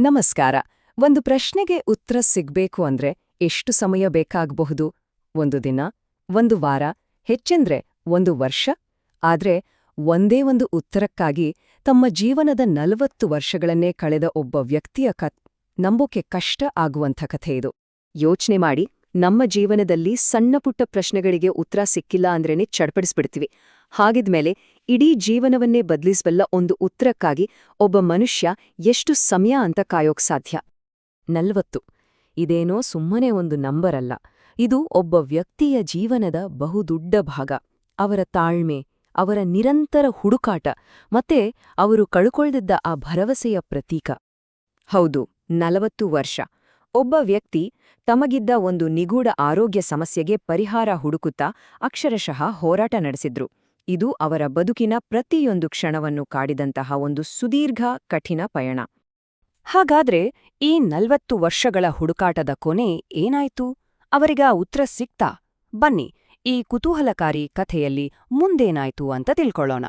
ನಮಸ್ಕಾರ. ಒಂದು ಪ್ರಶ್ನೆಗೆ ಉತ್ತರ ಸಿಗ್ಬೇಕು ಅಂದ್ರೆ ಎಷ್ಟು ಸಮಯ ಬೇಕಾಗಬಹುದು? ಒಂದು ದಿನ, ಒಂದು ವಾರ, ಹೆಚ್ಚೆಂದ್ರೆ ಒಂದು ವರ್ಷ? ಆದ್ರೆ ಒಂದೇ ಒಂದು ಉತ್ತರಕ್ಕಾಗಿ ತಮ್ಮ ಜೀವನದ 40 ವರ್ಷಗಳನ್ನೇ ಕಳೆದ ಒಬ್ಬ ವ್ಯಕ್ತಿಯ ನಂಬೋಕೆ ಕಷ್ಟ ಆಗುವಂಥ ಕಥೆ ಇದು. ಯೋಚ್ನೆ ಮಾಡಿ, ನಮ್ಮ ಜೀವನದಲ್ಲಿ ಸಣ್ಣಪುಟ್ಟ ಪ್ರಶ್ನೆಗಳಿಗೆ ಉತ್ತರ ಸಿಕ್ಕಿಲ್ಲ ಅಂದ್ರೇನೆ ಚಡ್ಪಡಿಸ್ಬಿಡ್ತೀವಿ. ಹಾಗಿದ್ಮೇಲೆ ಇಡೀ ಜೀವನವನ್ನೇ ಬದಲಿಸಬಲ್ಲ ಒಂದು ಉತ್ತರಕ್ಕಾಗಿ ಒಬ್ಬ ಮನುಷ್ಯ ಎಷ್ಟು ಸಮಯ ಅಂತ ಕಾಯೋಕ್ ಸಾಧ್ಯ? 40. ಇದೇನೋ ಸುಮ್ಮನೆ ಒಂದು ನಂಬರ್ ಅಲ್ಲ. ಇದು ಒಬ್ಬ ವ್ಯಕ್ತಿಯ ಜೀವನದ ಬಹುದೊಡ್ಡ ಭಾಗ. ಅವರ ತಾಳ್ಮೆ, ಅವರ ನಿರಂತರ ಹುಡುಕಾಟ ಮತ್ತೆ ಅವರು ಕಳ್ಕೊಳ್ದಿದ್ದ ಆ ಭರವಸೆಯ ಪ್ರತೀಕ. ಹೌದು, 40 ವರ್ಷ. ಒಬ್ಬ ವ್ಯಕ್ತಿ ತಮಗಿದ್ದ ಒಂದು ನಿಗೂಢ ಆರೋಗ್ಯ ಸಮಸ್ಯೆಗೆ ಪರಿಹಾರ ಹುಡುಕುತ್ತಾ ಅಕ್ಷರಶಃ ಹೋರಾಟ ನಡೆಸಿದ್ರು. ಇದು ಅವರ ಬದುಕಿನ ಪ್ರತಿಯೊಂದು ಕ್ಷಣವನ್ನು ಕಾಡಿದಂತಹ ಒಂದು ಸುದೀರ್ಘ, ಕಠಿಣ ಪಯಣ. ಹಾಗಾದ್ರೆ ಈ 40 ವರ್ಷಗಳ ಹುಡುಕಾಟದ ಕೊನೆ ಏನಾಯ್ತು? ಅವರಿಗ ಉತ್ತರ ಸಿಕ್ತಾ? ಬನ್ನಿ, ಈ ಕುತೂಹಲಕಾರಿ ಕಥೆಯಲ್ಲಿ ಮುಂದೇನಾಯ್ತು ಅಂತ ತಿಳ್ಕೊಳ್ಳೋಣ.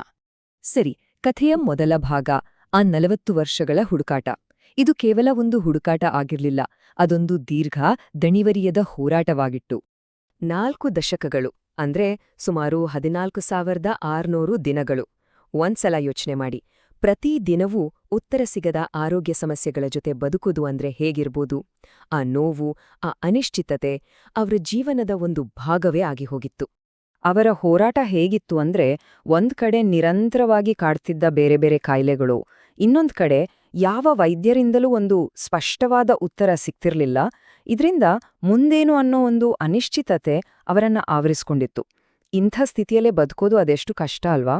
ಸರಿ, ಕಥೆಯ ಮೊದಲ ಭಾಗ, ಆ 40 ವರ್ಷಗಳ ಹುಡುಕಾಟ. ಇದು ಕೇವಲ ಒಂದು ಹುಡುಕಾಟ ಆಗಿರ್ಲಿಲ್ಲ, ಅದೊಂದು ದೀರ್ಘ, ದಣಿವರಿಯದ ಹೋರಾಟವಾಗಿತ್ತು. 4 ದಶಕಗಳು ಅಂದ್ರೆ ಸುಮಾರು 14,600 ದಿನಗಳು. ಒಂದ್ಸಲ ಯೋಚನೆ ಮಾಡಿ, ಪ್ರತಿ ದಿನವೂ ಉತ್ತರ ಸಿಗದ ಆರೋಗ್ಯ ಸಮಸ್ಯೆಗಳ ಜೊತೆ ಬದುಕುವುದು ಅಂದ್ರೆ ಹೇಗಿರ್ಬೋದು? ಆ ನೋವು, ಆ ಅನಿಶ್ಚಿತತೆ ಅವರ ಜೀವನದ ಒಂದು ಭಾಗವೇ ಆಗಿ ಹೋಗಿತ್ತು. ಅವರ ಹೋರಾಟ ಹೇಗಿತ್ತು ಅಂದ್ರೆ, ಒಂದ್ ಕಡೆ ನಿರಂತರವಾಗಿ ಕಾಡ್ತಿದ್ದ ಬೇರೆ ಬೇರೆ ಕಾಯಿಲೆಗಳು, ಇನ್ನೊಂದ್ ಕಡೆ ಯಾವ ವೈದ್ಯರಿಂದಲೂ ಒಂದು ಸ್ಪಷ್ಟವಾದ ಉತ್ತರ ಸಿಕ್ತಿರ್ಲಿಲ್ಲ. ಇದ್ರಿಂದ ಮುಂದೇನು ಅನ್ನೋ ಒಂದು ಅನಿಶ್ಚಿತತೆ ಅವರನ್ನ ಆವರಿಸ್ಕೊಂಡಿತ್ತು. ಇಂಥ ಸ್ಥಿತಿಯಲ್ಲೇ ಬದುಕೋದು ಅದೆಷ್ಟು ಕಷ್ಟ ಅಲ್ವಾ?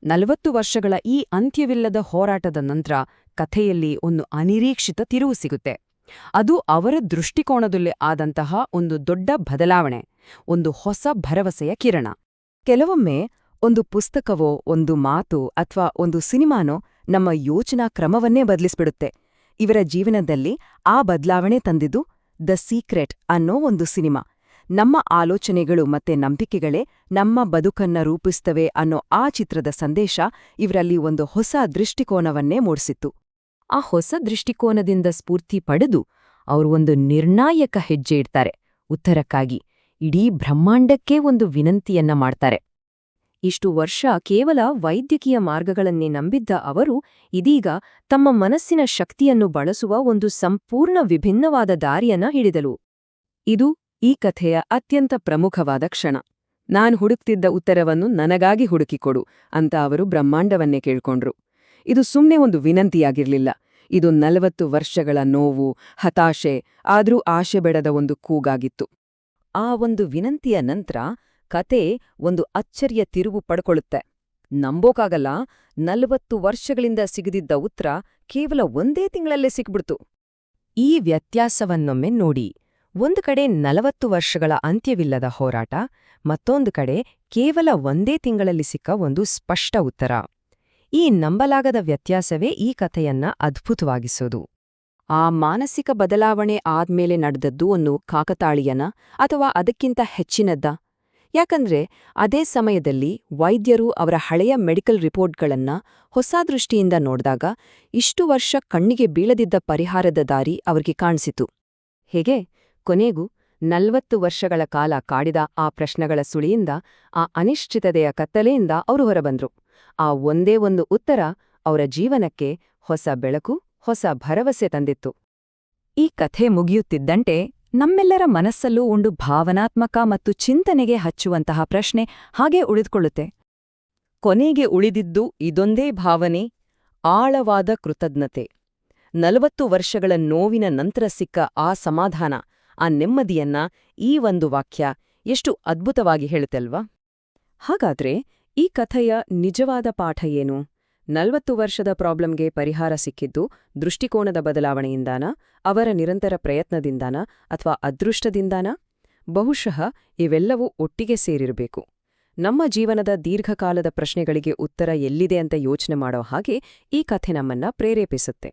40 ವರ್ಷಗಳ ಈ ಅಂತ್ಯವಿಲ್ಲದ ಹೋರಾಟದ ನಂತರ ಕಥೆಯಲ್ಲಿ ಒಂದು ಅನಿರೀಕ್ಷಿತ ತಿರುವು ಸಿಗುತ್ತೆ. ಅದು ಅವರ ದೃಷ್ಟಿಕೋನದಲ್ಲಿ ಆದಂತಹ ಒಂದು ದೊಡ್ಡ ಬದಲಾವಣೆ, ಒಂದು ಹೊಸ ಭರವಸೆಯ ಕಿರಣ. ಕೆಲವೊಮ್ಮೆ ಒಂದು ಪುಸ್ತಕವೋ, ಒಂದು ಮಾತು ಅಥವಾ ಒಂದು ಸಿನಿಮಾನೋ ನಮ್ಮ ಯೋಚನಾ ಕ್ರಮವನ್ನೇ ಬದಲಿಸ್ಬಿಡುತ್ತೆ. ಇವರ ಜೀವನದಲ್ಲಿ ಆ ಬದಲಾವಣೆ ತಂದಿದ್ದು ದ ಸೀಕ್ರೆಟ್ ಅನ್ನೋ ಒಂದು ಸಿನಿಮಾ. ನಮ್ಮ ಆಲೋಚನೆಗಳು ಮತ್ತೆ ನಂಬಿಕೆಗಳೇ ನಮ್ಮ ಬದುಕನ್ನ ರೂಪಿಸ್ತವೆ ಅನ್ನೋ ಆ ಚಿತ್ರದ ಸಂದೇಶ ಇವರಲ್ಲಿ ಒಂದು ಹೊಸ ದೃಷ್ಟಿಕೋನವನ್ನೇ ಮೂಡಿಸಿತ್ತು. ಆ ಹೊಸ ದೃಷ್ಟಿಕೋನದಿಂದ ಸ್ಫೂರ್ತಿ ಪಡೆದು ಅವರು ಒಂದು ನಿರ್ಣಾಯಕ ಹೆಜ್ಜೆ ಇಡ್ತಾರೆ. ಉತ್ತರಕ್ಕಾಗಿ ಇಡೀ ಬ್ರಹ್ಮಾಂಡಕ್ಕೇ ಒಂದು ವಿನಂತಿಯನ್ನ ಮಾಡ್ತಾರೆ. ಇಷ್ಟು ವರ್ಷ ಕೇವಲ ವೈದ್ಯಕೀಯ ಮಾರ್ಗಗಳನ್ನೇ ನಂಬಿದ್ದ ಅವರು ಇದೀಗ ತಮ್ಮ ಮನಸ್ಸಿನ ಶಕ್ತಿಯನ್ನು ಬಳಸುವ ಒಂದು ಸಂಪೂರ್ಣ ವಿಭಿನ್ನವಾದ ದಾರಿಯನ್ನ ಹಿಡಿದಲು. ಇದು ಈ ಕಥೆಯ ಅತ್ಯಂತ ಪ್ರಮುಖವಾದ ಕ್ಷಣ. ನಾನ್ ಹುಡುಕ್ತಿದ್ದ ಉತ್ತರವನ್ನು ನನಗಾಗಿ ಹುಡುಕಿಕೊಡು ಅಂತ ಅವರು ಬ್ರಹ್ಮಾಂಡವನ್ನೇ ಕೇಳ್ಕೊಂಡ್ರು. ಇದು ಸುಮ್ನೆ ಒಂದು ವಿನಂತಿಯಾಗಿರ್ಲಿಲ್ಲ. ಇದು 40 ವರ್ಷಗಳ ನೋವು, ಹತಾಶೆ, ಆದ್ರೂ ಆಶೆ ಬೆಡದ ಒಂದು ಕೂಗಾಗಿತ್ತು. ಆ ಒಂದು ವಿನಂತಿಯ ನಂತರ ಕತೆ ಒಂದು ಅಚ್ಚರಿಯ ತಿರುವು ಪಡ್ಕೊಳ್ಳುತ್ತೆ. ನಂಬೋಕಾಗಲ್ಲ, 40 ವರ್ಷಗಳಿಂದ ಸಿಗದಿದ್ದ ಉತ್ತರ ಕೇವಲ ಒಂದೇ ತಿಂಗಳಲ್ಲೇ ಸಿಕ್ಬಿಡ್ತು. ಈ ವ್ಯತ್ಯಾಸವನ್ನೊಮ್ಮೆ ನೋಡಿ. ಒಂದು ಕಡೆ 40 ವರ್ಷಗಳ ಅಂತ್ಯವಿಲ್ಲದ ಹೋರಾಟ, ಮತ್ತೊಂದು ಕಡೆ ಕೇವಲ ಒಂದೇ ತಿಂಗಳಲ್ಲಿ ಸಿಕ್ಕ ಒಂದು ಸ್ಪಷ್ಟ ಉತ್ತರ. ಈ ನಂಬಲಾಗದ ವ್ಯತ್ಯಾಸವೇ ಈ ಕಥೆಯನ್ನ ಅದ್ಭುತವಾಗಿಸೋದು. ಆ ಮಾನಸಿಕ ಬದಲಾವಣೆ ಆದ್ಮೇಲೆ ನಡೆದದ್ದು ಒಂದು ಕಾಕತಾಳೀಯನ ಅಥವಾ ಅದಕ್ಕಿಂತ ಹೆಚ್ಚಿನದ್ದ? ಯಾಕಂದ್ರೆ ಅದೇ ಸಮಯದಲ್ಲಿ ವೈದ್ಯರು ಅವರ ಹಳೆಯ ಮೆಡಿಕಲ್ ರಿಪೋರ್ಟ್ಗಳನ್ನ ಹೊಸ ದೃಷ್ಟಿಯಿಂದ ನೋಡ್ದಾಗ ಇಷ್ಟು ವರ್ಷ ಕಣ್ಣಿಗೆ ಬೀಳದಿದ್ದ ಪರಿಹಾರದ ದಾರಿ ಅವ್ರಿಗೆ ಕಾಣಿಸಿತು. ಹೇಗೆ? ಕೊನೆಗೂ 40 ವರ್ಷಗಳ ಕಾಲ ಕಾಡಿದ ಆ ಪ್ರಶ್ನೆಗಳ ಸುಳಿಯಿಂದ, ಆ ಅನಿಶ್ಚಿತತೆಯ ಕತ್ತಲೆಯಿಂದ ಅವರು ಹೊರಬಂದ್ರು. ಆ ಒಂದೇ ಒಂದು ಉತ್ತರ ಅವರ ಜೀವನಕ್ಕೆ ಹೊಸ ಬೆಳಕು, ಹೊಸ ಭರವಸೆ ತಂದಿತ್ತು. ಈ ಕಥೆ ಮುಗಿಯುತ್ತಿದ್ದಂತೆ ನಮ್ಮೆಲ್ಲರ ಮನಸ್ಸಲ್ಲೂ ಒಂದು ಭಾವನಾತ್ಮಕ ಮತ್ತು ಚಿಂತನೆಗೆ ಹಚ್ಚುವಂತಹ ಪ್ರಶ್ನೆ ಹಾಗೆ ಉಳಿದುಕೊಳ್ಳುತ್ತೆ. ಕೊನೆಗೆ ಉಳಿದಿದ್ದು ಇದೊಂದೇ ಭಾವನೆ, ಆಳವಾದ ಕೃತಜ್ಞತೆ. 40 ವರ್ಷಗಳ ನೋವಿನ ನಂತರ ಸಿಕ್ಕ ಆ ಸಮಾಧಾನ, ಆ ನೆಮ್ಮದಿಯನ್ನ ಈ ಒಂದು ವಾಕ್ಯ ಎಷ್ಟು ಅದ್ಭುತವಾಗಿ ಹೇಳುತ್ತಲ್ವಾ? ಹಾಗಾದ್ರೆ ಈ ಕಥೆಯ ನಿಜವಾದ ಪಾಠ ಏನು? 40 ವರ್ಷದ ಪ್ರಾಬ್ಲಮ್ಗೆ ಪರಿಹಾರ ಸಿಕ್ಕಿದ್ದು ದೃಷ್ಟಿಕೋನದ ಬದಲಾವಣೆಯಿಂದಾನ, ಅವರ ನಿರಂತರ ಪ್ರಯತ್ನದಿಂದಾನ ಅಥವಾ ಅದೃಷ್ಟದಿಂದಾನ? ಬಹುಶಃ ಇವೆಲ್ಲವೂ ಒಟ್ಟಿಗೆ ಸೇರಿರಬೇಕು. ನಮ್ಮ ಜೀವನದ ದೀರ್ಘಕಾಲದ ಪ್ರಶ್ನೆಗಳಿಗೆ ಉತ್ತರ ಎಲ್ಲಿದೆ ಅಂತ ಯೋಚನೆ ಮಾಡೋ ಹಾಗೆ ಈ ಕಥೆ ನಮ್ಮನ್ನ ಪ್ರೇರೇಪಿಸುತ್ತೆ.